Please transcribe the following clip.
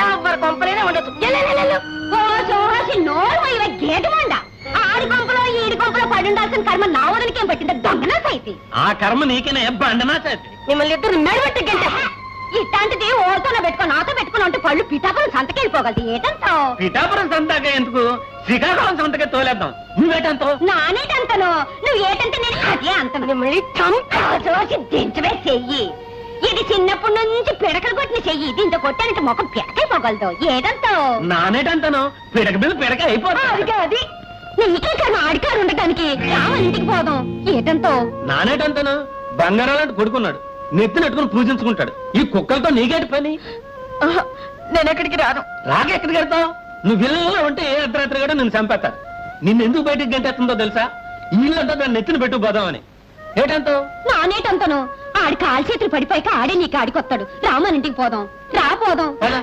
ఎవరి కొంపలైనా ఉండదు. గేటు మండ ఆడి కొంపలో ఈడి కొంపలో పడి ఉండాల్సిన కర్మ నా వదనికేం పట్టింది దొంగనా సైతి. ఆ కర్మ నీకేనే బండనా సైతి. మిమ్మల్ని ఇద్దరు మెడబెట్టి గంట ఇట్లాంటిది ఓతోనే పెట్టుకో నాతో పెట్టుకుని అంటే పళ్ళు పిఠాపురం సంతకెళ్ళిపోగలదు. ఏటంతో పిఠాపురం సంతగా ఎందుకు శ్రీకాకుళం సంతకే తోలేద్దాం. నువ్వేటంతో నానేటంతను నువ్వు ఏటంటే నేను అదే అంతను. మిమ్మల్ని చంపి దించవే చెయ్యి. ఇది చిన్నప్పటి నుంచి పిడకలు కొట్టిన చెయ్యి. దీంతో కొట్టానంటే మొఖం పిడకైపోగలదు. ఏదంతో నానేటంతను పిడక మీద పిడక అయిపోతుంది. అది నీకే కన్నా ఆడికారు ఉండటానికి రామ ఇంటికి పోదాం. ఏటంతో నానేటంతను బంగారాలంటే కొడుకున్నాడు. నెత్తినెట్టుకుని పూజించుకుంటాడు. ఈ కుక్కలతో నీకేటి పని? నేను ఎక్కడికి రాను. రాకెక్కడికి వెళ్తావు? నువ్వు ఇళ్ళలో ఉంటే ఏ అర్ధరాత్రి కూడా నేను చంపేస్తాను. నిన్ను ఎందుకు బయటికి గంటేస్తుందో తెలుసా? ఈ ఇల్లంతా దాన్ని నెత్తిన పెట్టుకుపోదామని. ఏటంతో నానేటంతను ఆడి కాలు చేతులు పడిపోయాక ఆడే నీకు ఆడికొస్తాడు. రామన్ ఇంటికి పోదాం. రా పోదాం.